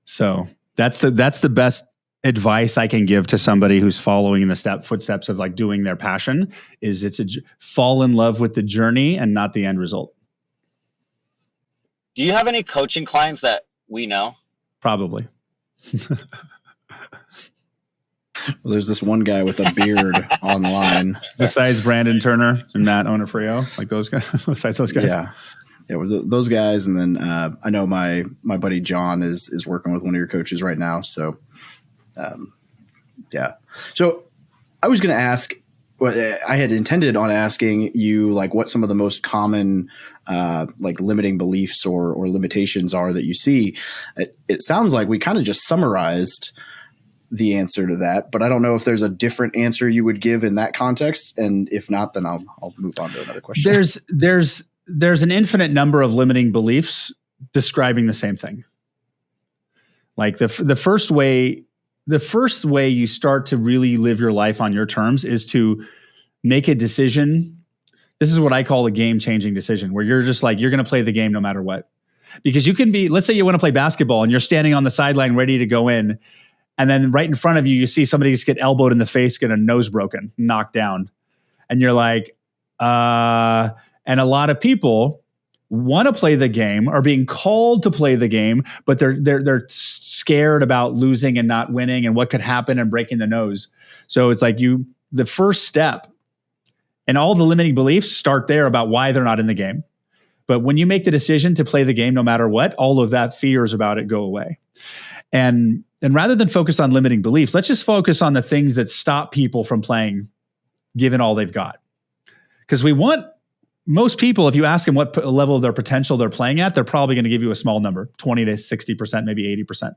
So that's the best advice I can give to somebody who's following in the footsteps of like doing their passion is fall in love with the journey and not the end result. Do you have any coaching clients that we know? Probably. Well, there's this one guy with a beard online. Besides Brandon Turner and Matt Onofrio, like those guys. Besides those guys. Yeah, those guys, and then I know my buddy John is working with one of your coaches right now. So, yeah. So I was going to ask. Well, I had intended on asking you like what some of the most common like limiting beliefs or limitations are that you see. It sounds like we kind of just summarized the answer to that, but I don't know if there's a different answer you would give in that context. And if not, then I'll move on to another question. There's an infinite number of limiting beliefs describing the same thing. Like the first way you start to really live your life on your terms is to make a decision. This is what I call a game-changing decision, where you're just like, you're going to play the game no matter what. Because you can be, let's say you want to play basketball and you're standing on the sideline ready to go in, and then right in front of you, you see somebody just get elbowed in the face, get a nose broken, knocked down. And you're like, and a lot of people want to play the game, are being called to play the game, but they're scared about losing and not winning and what could happen and breaking the nose. So it's like the first step and all the limiting beliefs start there about why they're not in the game. But when you make the decision to play the game no matter what, all of that fears about it go away. And rather than focus on limiting beliefs, let's just focus on the things that stop people from playing, given all they've got. Because most people, if you ask them what level of their potential they're playing at, they're probably going to give you a small number, 20 to 60%, maybe 80%.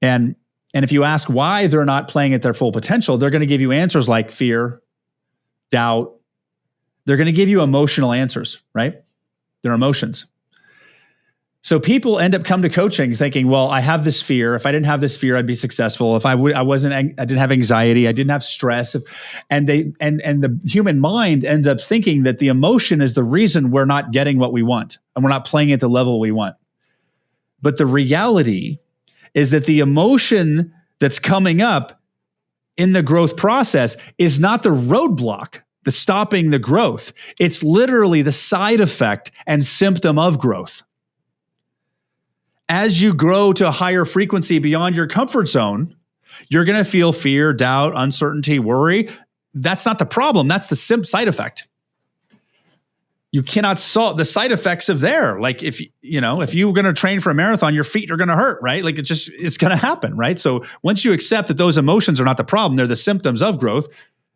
And if you ask why they're not playing at their full potential, they're going to give you answers like fear, doubt. They're going to give you emotional answers, right? Their emotions. So people end up come to coaching thinking, well, I have this fear. If I didn't have this fear, I'd be successful. If I didn't have anxiety, I didn't have stress. And the human mind ends up thinking that the emotion is the reason we're not getting what we want and we're not playing at the level we want. But the reality is that the emotion that's coming up in the growth process is not the roadblock that's stopping the growth. It's literally the side effect and symptom of growth. As you grow to a higher frequency beyond your comfort zone, you're going to feel fear, doubt, uncertainty, worry. That's not the problem. That's the side effect. You cannot solve the side effects of there. Like if you're going to train for a marathon, your feet are going to hurt, right? Like it's going to happen, right? So once you accept that those emotions are not the problem, they're the symptoms of growth.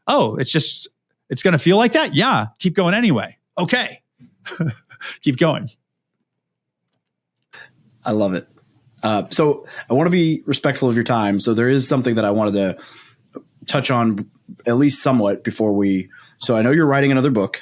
Oh, it's going to feel like that. Yeah. Keep going anyway. Okay. Keep going. I love it. So I want to be respectful of your time. So there is something that I wanted to touch on at least somewhat before so I know you're writing another book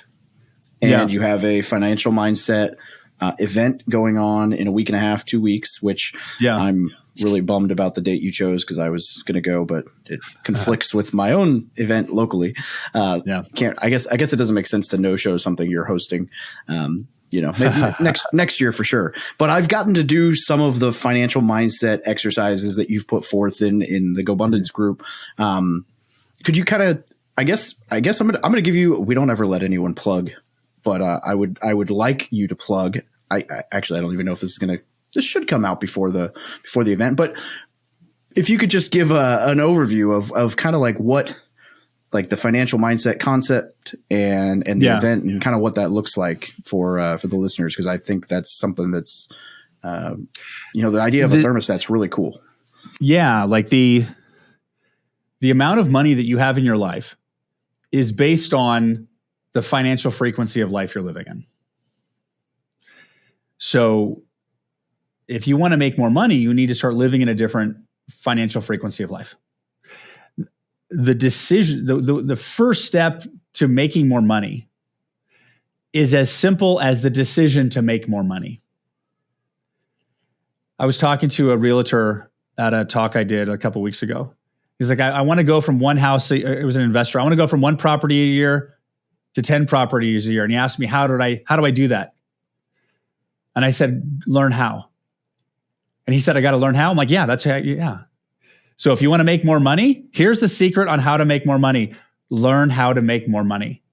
and you have a financial mindset event going on in a week and a half, 2 weeks, which I'm really bummed about the date you chose because I was going to go, but it conflicts with my own event locally. I guess it doesn't make sense to no-show something you're hosting. Maybe next year for sure. But I've gotten to do some of the financial mindset exercises that you've put forth in the GoBundance group. Could you kind of? I guess I'm gonna give you. We don't ever let anyone plug, but I would like you to plug. I don't even know if this should come out before the event. But if you could just give an overview of kind of like what like the financial mindset concept and the event and kind of what that looks like for the listeners, because I think that's something that's the idea of a thermostat's really cool. Yeah, like the amount of money that you have in your life is based on the financial frequency of life you're living in. So if you want to make more money, you need to start living in a different financial frequency of life. The decision, the first step to making more money is as simple as the decision to make more money. I was talking to a realtor at a talk I did a couple weeks ago. He's like, I want to go from one house. It was an investor. I want to go from one property a year to 10 properties a year. And he asked me, how do I do that? And I said, learn how. And he said, I got to learn how. I'm like, yeah, that's how. Yeah. So if you want to make more money, here's the secret on how to make more money. Learn how to make more money.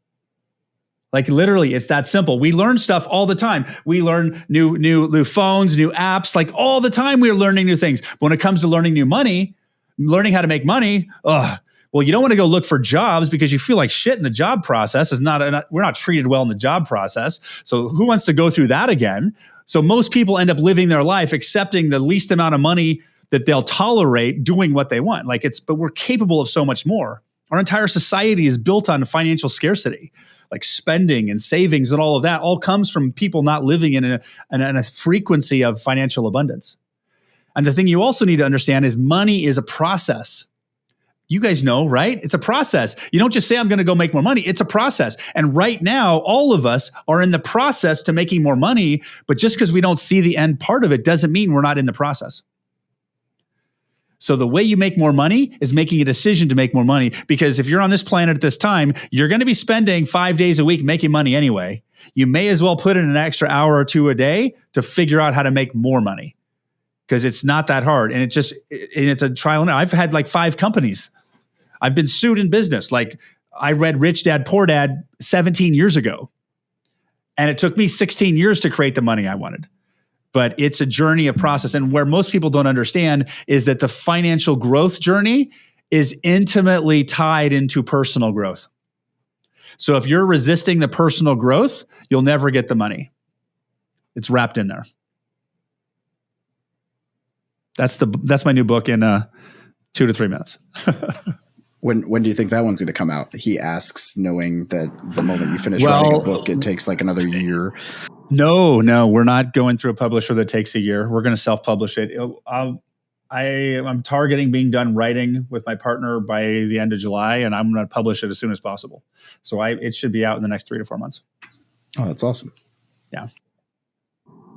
Like literally, it's that simple. We learn stuff all the time. We learn new phones, new apps, like all the time we're learning new things. But when it comes to learning learning how to make money, well, you don't want to go look for jobs because you feel like shit in the job process. We're not treated well in the job process. So who wants to go through that again? So most people end up living their life accepting the least amount of money that they'll tolerate doing what they want. But we're capable of so much more. Our entire society is built on financial scarcity, like spending and savings and all of that all comes from people not living in a frequency of financial abundance. And the thing you also need to understand is money is a process. You guys know, right? It's a process. You don't just say, I'm going to go make more money. It's a process. And right now, all of us are in the process to making more money. But just because we don't see the end part of it doesn't mean we're not in the process. So the way you make more money is making a decision to make more money. Because if you're on this planet at this time, you're going to be spending 5 days a week making money anyway. You may as well put in an extra hour or two a day to figure out how to make more money. Because it's not that hard. And it's a trial and error. I've had like 5 companies. I've been sued in business. Like I read Rich Dad, Poor Dad 17 years ago. And it took me 16 years to create the money I wanted. But it's a journey of process. And where most people don't understand is that the financial growth journey is intimately tied into personal growth. So if you're resisting the personal growth, you'll never get the money. It's wrapped in there. That's my new book in 2 to 3 minutes. When do you think that one's going to come out? He asks, knowing that the moment you finish writing a book, it takes like another year. No, we're not going through a publisher that takes a year. We're going to self-publish it. I'm targeting being done writing with my partner by the end of July, and I'm going to publish it as soon as possible. So it should be out in the next 3 to 4 months. Oh, that's awesome. Yeah.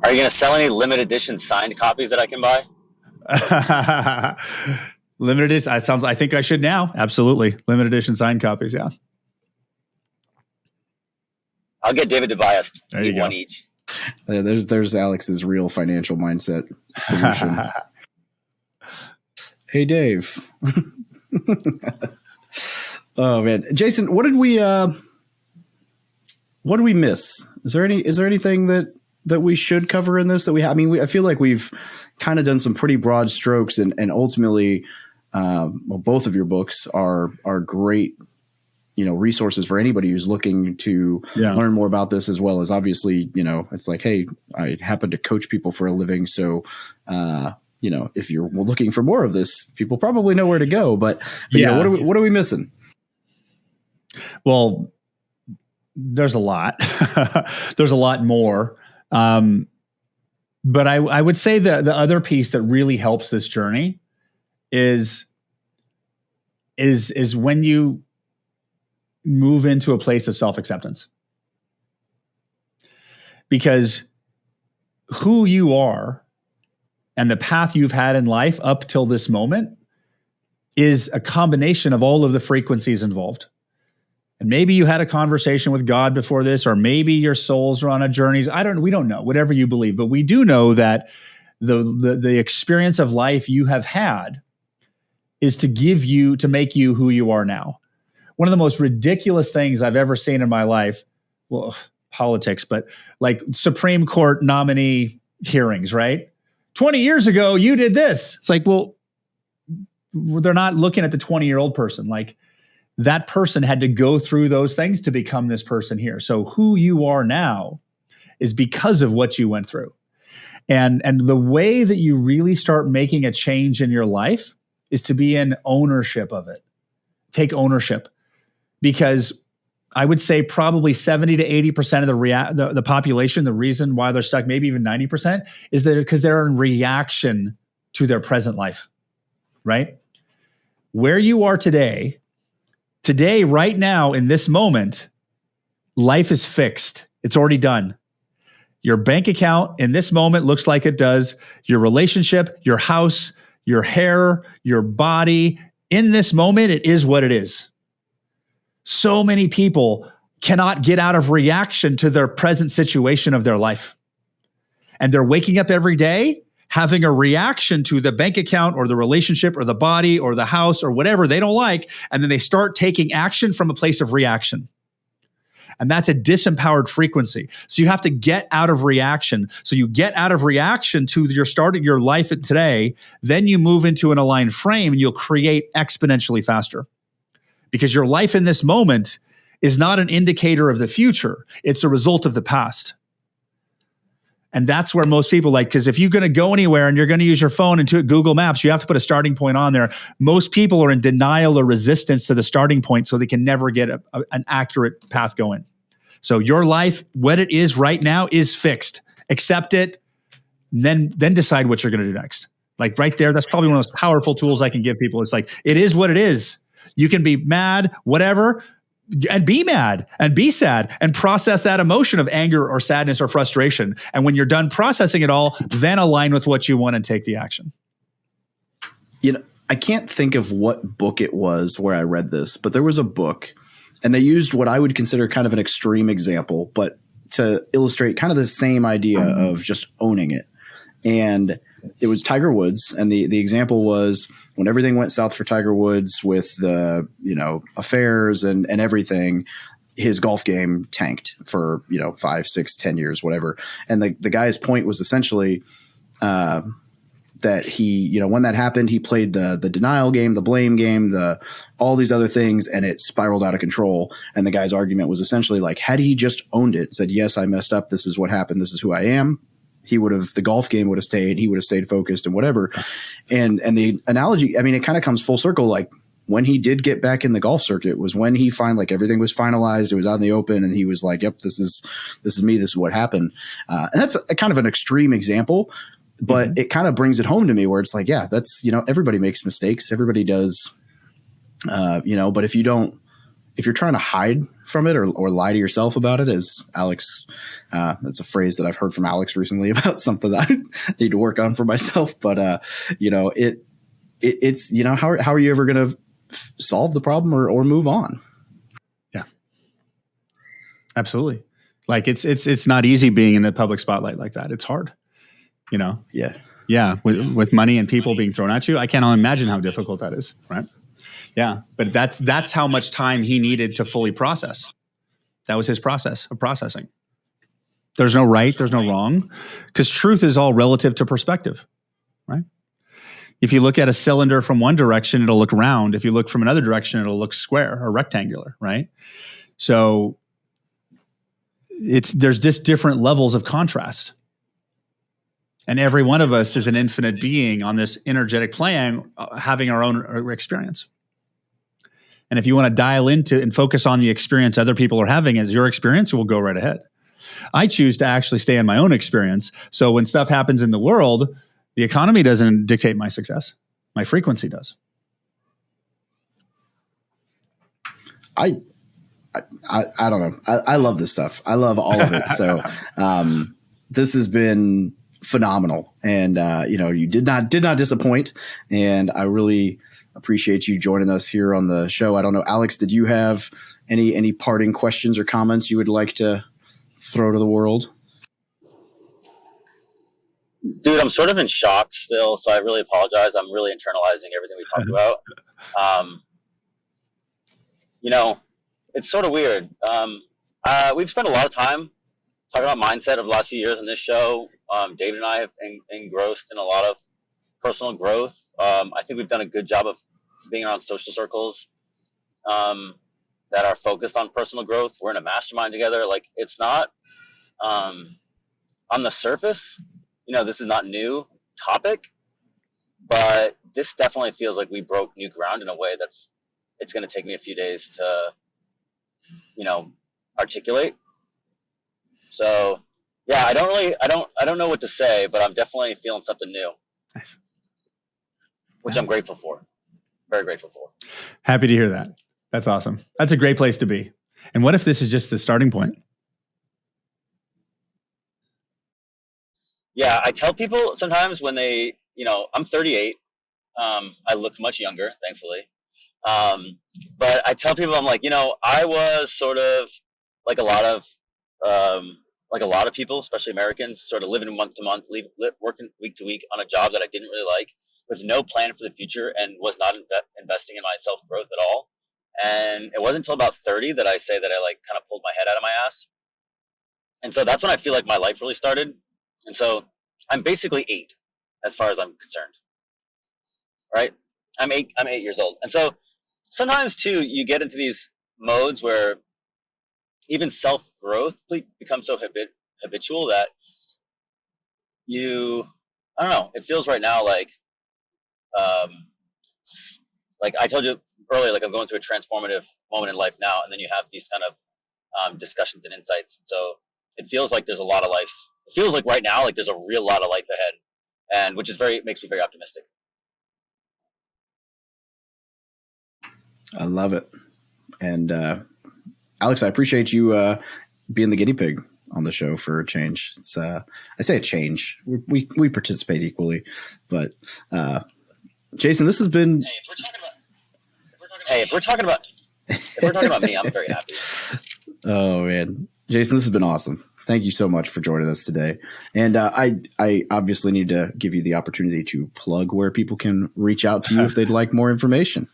Are you going to sell any limited edition signed copies that I can buy? Limited edition. I think I should now. Absolutely. Limited edition signed copies. Yeah. I'll get David to buy us one each. There's Alex's real financial mindset solution. Hey, Dave. Oh man, Jason, what did we miss? Is there anything that we should cover in this that we have? I mean, I feel like we've kind of done some pretty broad strokes, and ultimately, both of your books are great, resources for anybody who's looking to learn more about this, as well as obviously, it's like, hey, I happen to coach people for a living. So, if you're looking for more of this, people probably know where to go, but what are we missing? Well, there's a lot, there's a lot more. But I would say the other piece that really helps this journey is when you move into a place of self-acceptance. Because who you are and the path you've had in life up till this moment is a combination of all of the frequencies involved. And maybe you had a conversation with God before this, or maybe your souls are on a journey. We don't know, whatever you believe, but we do know that the experience of life you have had is to make you who you are now. One of the most ridiculous things I've ever seen in my life, well, politics, but like Supreme Court nominee hearings, right? 20 years ago, you did this. It's like, well, they're not looking at the 20-year-old person. Like, that person had to go through those things to become this person here. So who you are now is because of what you went through. And the way that you really start making a change in your life is to be in ownership of it. Take ownership. Because I would say probably 70 to 80% of the population, the reason why they're stuck, maybe even 90%, is that because they're in reaction to their present life, right? Where you are today, right now, in this moment, life is fixed. It's already done. Your bank account in this moment looks like it does. Your relationship, your house, your hair, your body, in this moment, it is what it is. So many people cannot get out of reaction to their present situation of their life. And they're waking up every day having a reaction to the bank account or the relationship or the body or the house or whatever they don't like. And then they start taking action from a place of reaction. And that's a disempowered frequency. So you have to get out of reaction. So you get out of reaction to your starting your life today, then you move into an aligned frame and you'll create exponentially faster. Because your life in this moment is not an indicator of the future. It's a result of the past. And that's where most people because if you're going to go anywhere and you're going to use your phone into Google Maps, you have to put a starting point on there. Most people are in denial or resistance to the starting point, so they can never get an accurate path going. So your life, what it is right now, is fixed. Accept it, then decide what you're going to do next. Like right there, that's probably one of those powerful tools I can give people. It's like, it is what it is. You can be mad, whatever, and be mad and be sad and process that emotion of anger or sadness or frustration. And when you're done processing it all, then align with what you want and take the action. I can't think of what book it was where I read this, but there was a book and they used what I would consider kind of an extreme example, but to illustrate kind of the same idea of just owning it. And it was Tiger Woods. And the example was when everything went south for Tiger Woods with the, affairs and everything, his golf game tanked for, 5, 6, 10 years, whatever. And the guy's point was essentially that he, when that happened, he played the denial game, the blame game, all these other things, and it spiraled out of control. And the guy's argument was essentially like, had he just owned it, said, yes, I messed up. This is what happened. This is who I am. The golf game would have stayed. He would have stayed focused and whatever. And the analogy, it kind of comes full circle. Like when he did get back in the golf circuit was when he everything was finalized. It was out in the open and he was like, yep, this is me. This is what happened. And that's a kind of an extreme example, but it kind of brings it home to me where it's like, yeah, that's, everybody makes mistakes. Everybody does, but if you're trying to hide from it or lie to yourself about it, as Alex, that's a phrase that I've heard from Alex recently about something that I need to work on for myself. But, it's, how are you ever going to solve the problem or move on? Yeah, absolutely. Like it's not easy being in the public spotlight like that. It's hard, Yeah. Yeah. With money and people being thrown at you, I can't imagine how difficult that is. Right. Yeah, but that's how much time he needed to fully process. That was his process of processing. There's no right, there's no wrong, because truth is all relative to perspective, right? If you look at a cylinder from one direction, it'll look round. If you look from another direction, it'll look square or rectangular, right? So there's just different levels of contrast. And every one of us is an infinite being on this energetic plane, having our own experience. And if you want to dial into and focus on the experience other people are having as your experience, we'll go right ahead. I choose to actually stay in my own experience. So when stuff happens in the world, the economy doesn't dictate my success. My frequency does. I don't know. I love this stuff. I love all of it. So this has been phenomenal. And, you did not disappoint. And I really appreciate you joining us here on the show. I don't know, Alex, did you have any parting questions or comments you would like to throw to the world? Dude, I'm sort of in shock still, so I really apologize. I'm really internalizing everything we talked about. It's sort of weird. We've spent a lot of time talking about mindset over the last few years on this show. David and I have engrossed in a lot of personal growth. I think we've done a good job of being around social circles that are focused on personal growth. We're in a mastermind together. Like, it's not on the surface, this is not new topic, but this definitely feels like we broke new ground in a way it's going to take me a few days to, articulate. So yeah, I don't know what to say, but I'm definitely feeling something new. Nice. Which I'm grateful for. Very grateful for. Happy to hear that. That's awesome. That's a great place to be. And what if this is just the starting point? Yeah, I tell people sometimes when they, I'm 38. I look much younger, thankfully. But I tell people, I'm like, I was sort of like a lot of people, especially Americans, sort of living month to month, working week to week on a job that I didn't really like, with no plan for the future, and was not investing in my self growth at all. And it wasn't until about 30 that I say that I kind of pulled my head out of my ass. And so that's when I feel like my life really started. And so I'm basically 8, as far as I'm concerned. Right? I'm 8 years old. And so sometimes too, you get into these modes where even self growth becomes so habitual that I don't know, it feels right now like I told you earlier, like I'm going through a transformative moment in life now, and then you have these kind of discussions and insights. So it feels like there's a lot of life. It feels like right now, like there's a real lot of life ahead, and which is makes me very optimistic. I love it. And Alex, I appreciate you being the guinea pig on the show for a change. It's I say a change. We participate equally, but Jason, this has been. If we're talking about me, I'm very happy. Oh man, Jason, this has been awesome. Thank you so much for joining us today. And I obviously need to give you the opportunity to plug where people can reach out to you if they'd like more information.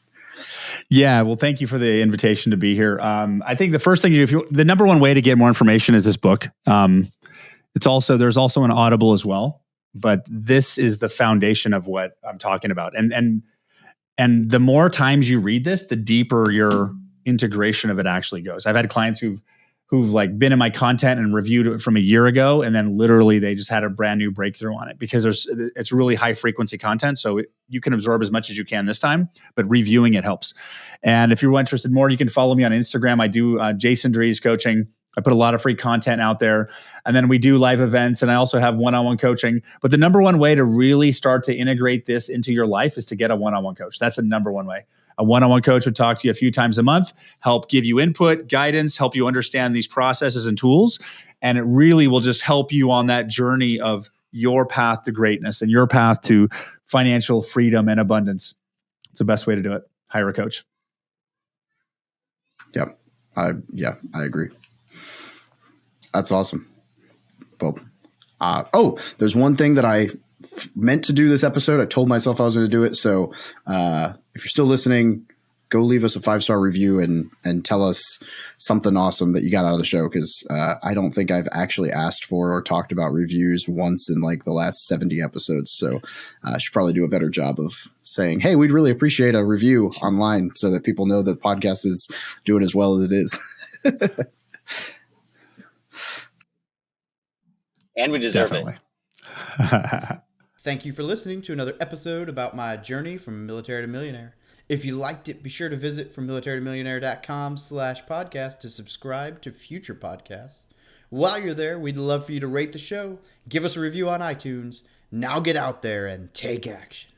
Yeah, well, thank you for the invitation to be here. I think the first thing you do, the number one way to get more information is this book. There's also an Audible as well, but this is the foundation of what I'm talking about. And the more times you read this, the deeper your integration of it actually goes. I've had clients who've like been in my content and reviewed it from a year ago, and then literally they just had a brand new breakthrough on it because it's really high frequency content. So you can absorb as much as you can this time, but reviewing it helps. And if you're interested more, you can follow me on Instagram. I do Jason Drees coaching. I put a lot of free content out there, and then we do live events, and I also have one-on-one coaching. But the number one way to really start to integrate this into your life is to get a one-on-one coach. That's the number one way. A one-on-one coach would talk to you a few times a month, help give you input, guidance, help you understand these processes and tools. And it really will just help you on that journey of your path to greatness and your path to financial freedom and abundance. It's the best way to do it. Hire a coach. Yep. I agree. That's awesome. Well, there's one thing that I meant to do this episode. I told myself I was going to do it. So if you're still listening, go leave us a 5-star review and tell us something awesome that you got out of the show. Because I don't think I've actually asked for or talked about reviews once in like the last 70 episodes. So I should probably do a better job of saying, hey, we'd really appreciate a review online so that people know that the podcast is doing as well as it is. And we deserve Definitely. it. Thank you for listening to another episode about my journey from military to millionaire. If you liked it, be sure to visit FromMilitaryToMillionaire.com/podcast to subscribe to future podcasts. While you're there, we'd love for you to rate the show, give us a review on iTunes. Now get out there and take action.